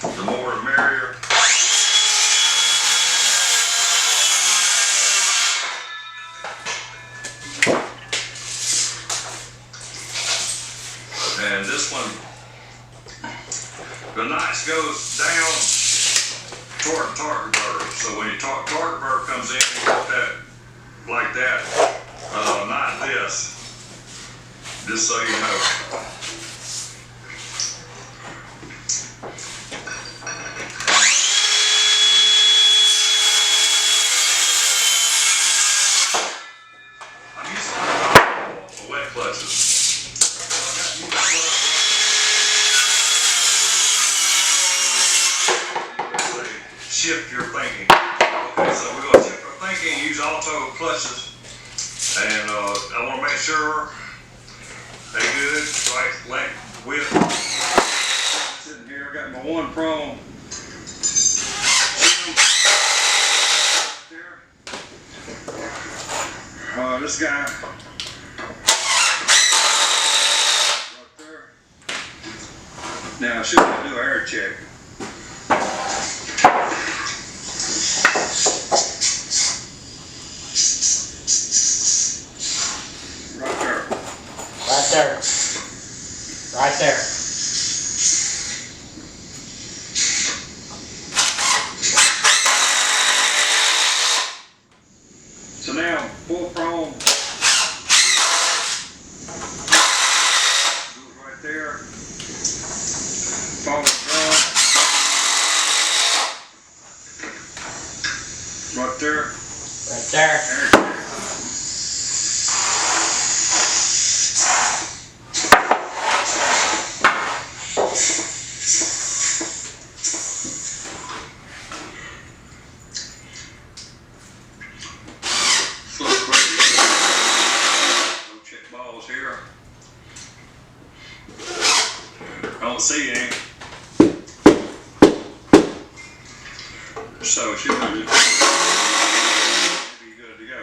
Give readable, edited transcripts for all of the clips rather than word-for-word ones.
The more the merrier. And this one, the nice goes down toward the torque converter. So when your torque converter comes in, you want that like that, not this. Just so you know. I'm using wet clutches. Shift your thinking. Okay, so we're going to shift our thinking, use auto clutches, and I want to make sure they good, right length, width. Sitting here, I got my one prong. There. This guy right there. Now I should do an air check. Right there. So now, full prong. Do it right there. Follow the drum. Right there. Right there. There. Here. I don't see any. So it should be good to go.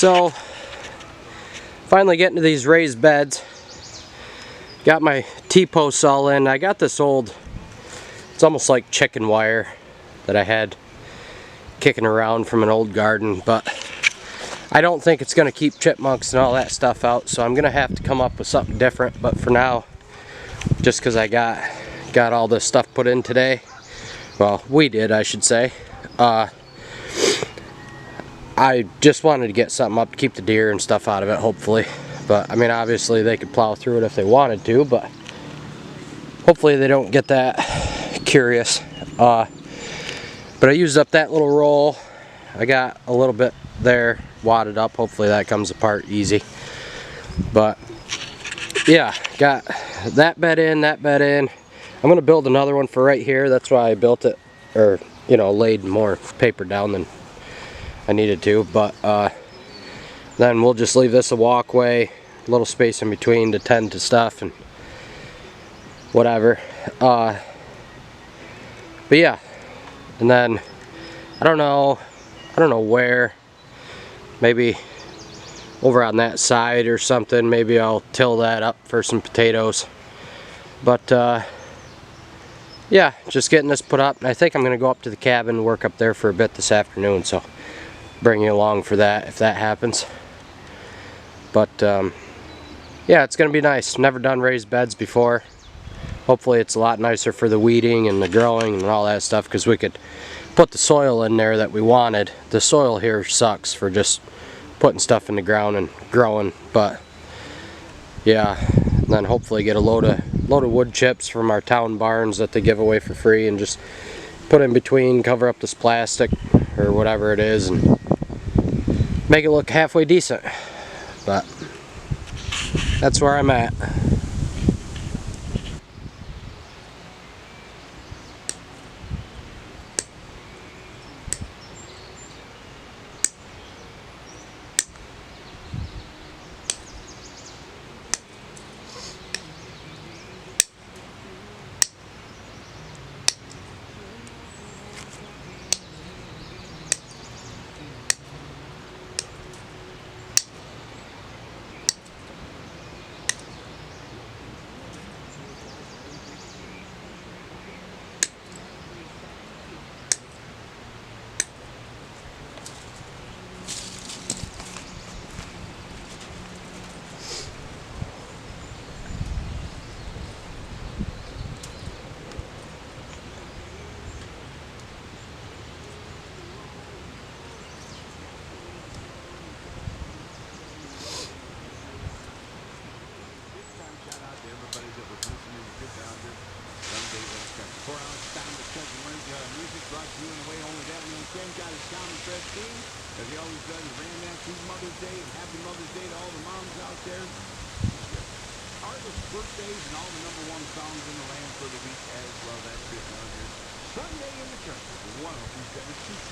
So, finally getting to these raised beds. Got my T-posts all in. I got this old, it's almost like chicken wire that I had kicking around from an old garden, but I don't think it's going to keep chipmunks and all that stuff out, so I'm going to have to come up with something different. But for now, just because I got all this stuff put in today, well, we did, I should say, I just wanted to get something up to keep the deer and stuff out of it, hopefully. But, I mean, obviously they could plow through it if they wanted to, but hopefully they don't get that curious. But I used up that little roll. I got a little bit there wadded up. Hopefully that comes apart easy. But, yeah, got that bed in, that bed in. I'm going to build another one for right here. That's why I built it, or, you know, laid more paper down than I needed to, but then we'll just leave this a walkway, a little space in between to tend to stuff and whatever. But yeah, and then I don't know where, maybe over on that side or something. Maybe I'll till that up for some potatoes. But yeah, just getting this put up, and I think I'm gonna go up to the cabin and work up there for a bit this afternoon, so bring you along for that if that happens. But yeah, it's gonna be nice. Never done raised beds before. Hopefully it's a lot nicer for the weeding and the growing and all that stuff, because we could put the soil in there that we wanted. The soil here sucks for just putting stuff in the ground and growing, but yeah, and then hopefully get a load of wood chips from our town barns that they give away for free and just put in between, cover up this plastic or whatever it is, and make it look halfway decent. But that's where I'm at. As he always does, ran that through Mother's Day, and happy Mother's Day to all the moms out there. Artists' birthdays and all the #1 songs in the land for the week as well. That's it on here. Sunday in the Country with 102.7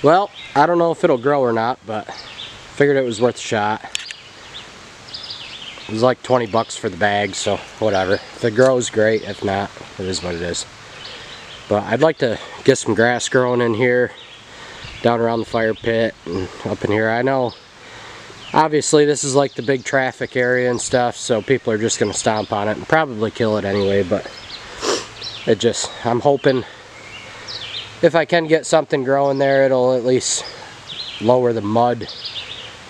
Well, I don't know if it'll grow or not, but figured it was worth a shot. It was like 20 bucks for the bag, so whatever. If it grows, great. If not, it is what it is. But I'd like to get some grass growing in here, down around the fire pit and up in here. I know, obviously this is like the big traffic area and stuff, so people are just going to stomp on it and probably kill it anyway, but I'm hoping if I can get something growing there, it'll at least lower the mud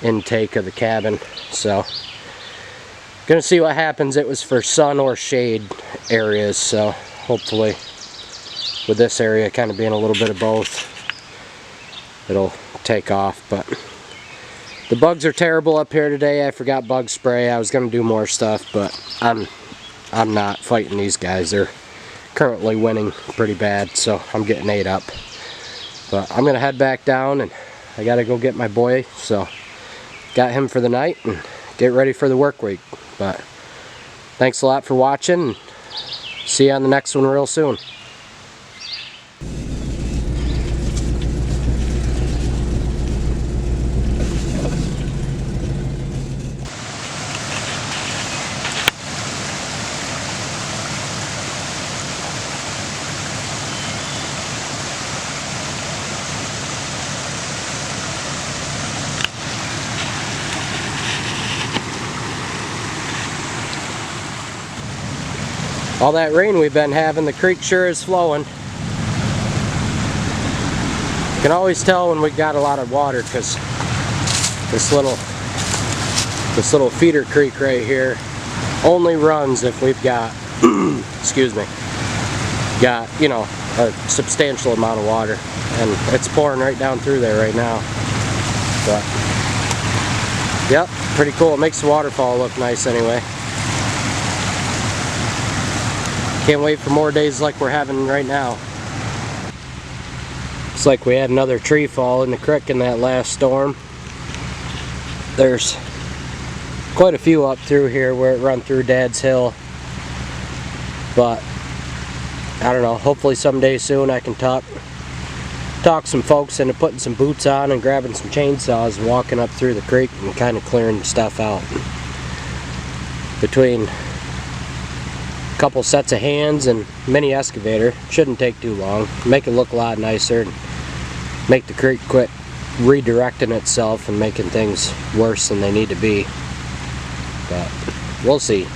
intake of the cabin. So gonna see what happens. It was for sun or shade areas, so hopefully with this area kind of being a little bit of both, it'll take off. But the bugs are terrible up here today. I forgot bug spray. I was gonna do more stuff, but I'm not fighting these guys. They're currently winning pretty bad, so I'm getting ate up. But I'm gonna head back down, and I gotta go get my boy, so got him for the night and get ready for the work week. But thanks a lot for watching. See you on the next one real soon. All that rain we've been having, the creek sure is flowing. You can always tell when we got a lot of water, because this little feeder creek right here only runs if we've got excuse me, got, you know, a substantial amount of water, and it's pouring right down through there right now. But yep, pretty cool. It makes the waterfall look nice anyway. Can't wait for more days like we're having right now. Looks like we had another tree fall in the creek in that last storm. There's quite a few up through here where it run through Dad's Hill. But I don't know, hopefully someday soon I can talk some folks into putting some boots on and grabbing some chainsaws and walking up through the creek and kind of clearing stuff out. Between couple sets of hands and mini excavator, shouldn't take too long. Make it look a lot nicer and make the creek quit redirecting itself and making things worse than they need to be. But we'll see.